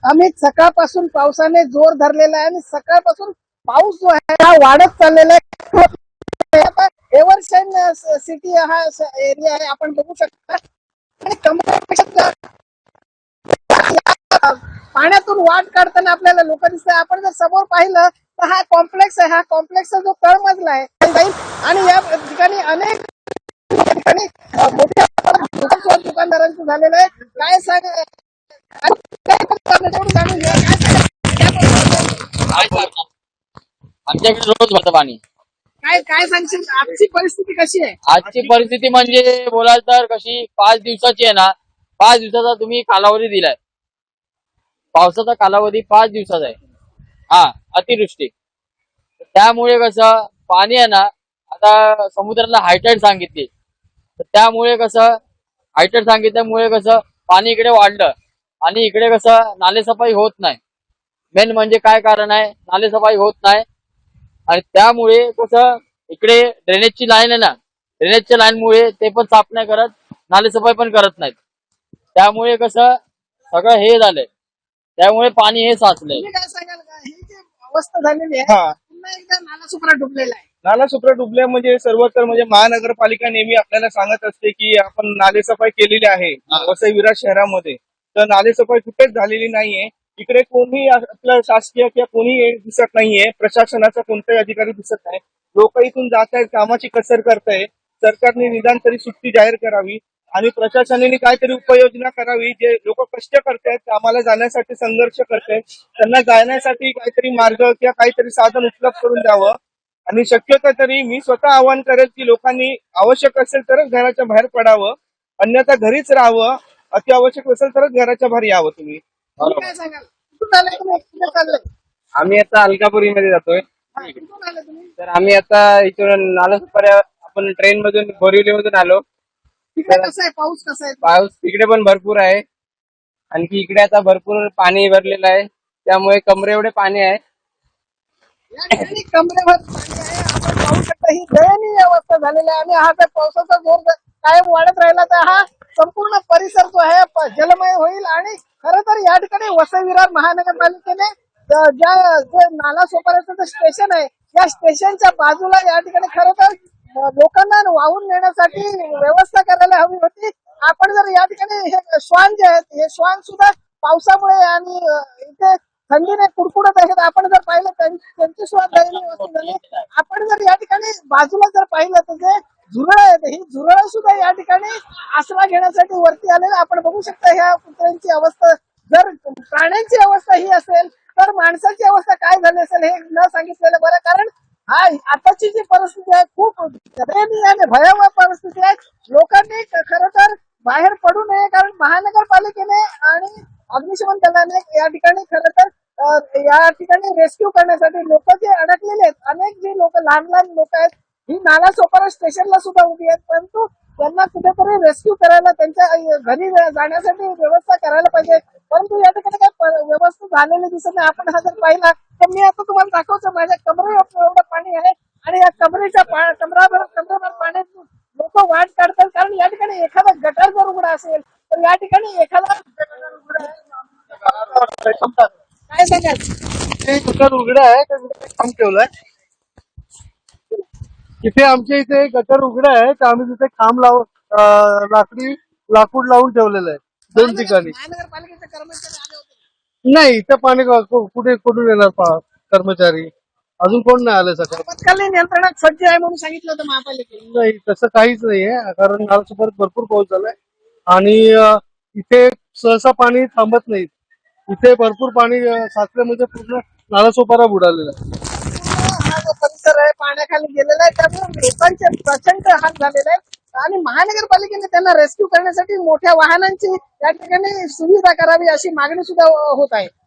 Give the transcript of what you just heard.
आम्ही सकाळपासून पावसाने जोर धरलेला आहे आणि सकाळपासून पाऊस जो आहे हा वाढत चाललेला आहे. आता एव्हरसेन सिटी हा एरिया आहे, आपण बघू शकता. आणि कमरेपेक्षा पाण्यातून वाट काढताना आपल्याला लोक दिसतात. आपण जर समोर पाहिलं तर हा कॉम्प्लेक्स आहे. हा कॉम्प्लेक्सचा जो तळमजला आहे आणि या ठिकाणी अनेक ठिकाणी मोठ्या दुकानदारांचं झालेलं आहे. काय सांग आमच्याकडे रोज भरतं पाणी. काय काय सांगशील, आजची परिस्थिती कशी आहे? आजची परिस्थिती म्हणजे बोलाल तर कशी 5 दिवसाची आहे ना. 5 दिवसाचा तुम्ही कालावधी दिलाय. पावसाचा कालावधी 5 दिवसाचा आहे. हा, अतिवृष्टी. त्यामुळे कसं पाणी आहे ना, आता समुद्राला हायटाईड सांगितली, तर त्यामुळे कसं हायटाईड सांगितल्यामुळे कसं पाणी इकडे वाढलं आणि इकडे कसं नालेसफाई होत नाही. मेन म्हणजे काय कारण आहे, नालेसफाई होत नाही आणि त्यामुळे कसं इकडे ड्रेनेजची लाईन आहे ना, ड्रेनेजच्या लाईनमुळे ते पण साफ नाही करत, नालेसफाई पण करत नाहीत. त्यामुळे कसं सगळं हे झालंय, त्यामुळे पाणी हे साचलंय. तुम्ही काय सांगाल का, ही जी अवस्था झालेली आहे, पुन्हा एकदा नालासोपारा डुबलेला आहे? नालासोपारा डुबल्या म्हणजे सर्वत्र म्हणजे महानगरपालिका नेहमी आपल्याला सांगत असते की आपण नालेसफाई केलेली आहे वसई विरार शहरामध्ये, तर नालेसफाई कुठेच झालेली नाहीये. इकडे कोणी आपलं शासकीय किंवा कोणी दिसत नाहीये, प्रशासनाचा कोणताही अधिकारी दिसत नाही. लोक इथून जात आहेत, कामाची कसर करतायत. सरकारने निदान तरी सुट्टी जाहीर करावी आणि प्रशासनाने काहीतरी उपाययोजना करावी. जे लोक कष्ट करतायत, कामाला जाण्यासाठी संघर्ष करतायत, त्यांना जाण्यासाठी काहीतरी मार्ग किंवा काहीतरी साधन उपलब्ध करून द्यावं. आणि शक्यतो तरी मी स्वतः आवाहन करेल की लोकांनी आवश्यक असेल तरच घराच्या बाहेर पडावं, अन्यथा घरीच राहावं. अति आवश्यक असेल तरच घराच्या बाहेर यावं. तुम्ही काय सांगाल, कुठून आले तुम्ही, कुठे चालले? आम्ही आता अलकापुरीमध्ये जातोय. कुठून आले तुम्ही? तर आम्ही आता इथून नालासोपारा आपण ट्रेन मधून बोरिवली मधून आलो. तिकडे कसं आहे, पाऊस कसा आहे? पाऊस तिकडे पण भरपूर आहे. आणखी इकडे आता भरपूर पाणी भरलेलं आहे, त्यामुळे कमरे एवढे पाणी आहे. या ठिकाणी कमरेभर पाणी आहे. आपण पाहू शकता, ही दयनीय अवस्था झालेली आहे. आणि हा जर पावसाचा जोर कायम वाढत राहिला तर हा संपूर्ण परिसर जो आहे जलमय होईल. आणि खरं तर या ठिकाणी वसई विरार महानगरपालिकेने ज्या जे नालासोपाऱ्याचं जे स्टेशन आहे, या स्टेशनच्या बाजूला या ठिकाणी खरं तर लोकांना वाहून नेण्यासाठी व्यवस्था करायला हवी होती. आपण जर या ठिकाणी हे श्वान जे आहेत, हे श्वान सुद्धा पावसामुळे आणि इथे थंडीने कुडकुडत आहेत. आपण जर पाहिलं त्यांची सुद्धा दयनीय अवस्था झाली. आपण जर या ठिकाणी बाजूला जर पाहिलं तर जे झुरळ आहेत, ही झुरळ सुद्धा या ठिकाणी आसरा घेण्यासाठी वरती आलेलं आपण बघू शकता. ह्या कुत्र्यांची अवस्था, जर प्राण्यांची अवस्था ही असेल तर माणसाची अवस्था काय झाली असेल हे न सांगितलेलं बरं. कारण हा आताची जी परिस्थिती आहे खूप दयनीय आणि भयावह परिस्थिती आहे. लोकांनी खरं तर बाहेर पडू नये, कारण महानगरपालिकेने आणि अग्निशमन दलाने या ठिकाणी खरं तर या ठिकाणी रेस्क्यू करण्यासाठी लोक जे अडकलेले आहेत, अनेक जे लोक लहान लहान लोक आहेत, ही नालासोपारा स्टेशनला सुद्धा उभी आहेत, परंतु त्यांना कुठेतरी रेस्क्यू करायला त्यांच्या घरी जाण्यासाठी व्यवस्था करायला पाहिजे. परंतु या ठिकाणी काही व्यवस्था झालेली दिसत नाही. आपण हा जर पाहिला तर मी आता तुम्हाला दाखवतो, माझ्या कमरे एवढं पाणी आहे आणि या कमरेच्या कमरेभर पाण्यात लोक वाट काढतात. कारण या ठिकाणी एखादा गटार जर उघडा असेल तर या ठिकाणी एखादा काय सांगाल, ते गटर उघडं आहे, काम ठेवलंय इथे. आमच्या इथे गटर उघडं आहे, तर आम्ही तिथे खांब लाकूड लावून ठेवलेलं आहे 2 ठिकाणी. महानगरपालिकेचे कर्मचारी आले होते? नाही, इथं पाणी कुठून येणार कर्मचारी? अजून कोण नाही आलं सकाळ. आपत्कालीन यंत्रणात सज्ज आहे म्हणून सांगितलं होतं महापालिकेने. नाही, तसं काहीच नाहीये, कारण नालासोपाऱ्यात भरपूर पाऊस झालाय आणि इथे सहसा पाणी थांबत नाही. इथे भरपूर पाणी साचलं म्हणजे पूर्ण नालासोपारा बुडालेला आहे. हा जो परिसर आहे पाण्याखाली गेलेला आहे, त्यामुळे लोकांचे प्रचंड हाल झालेले आहेत. आणि महानगरपालिकेने त्यांना रेस्क्यू करण्यासाठी मोठ्या वाहनांची या ठिकाणी सुविधा करावी अशी मागणी सुद्धा होत आहे.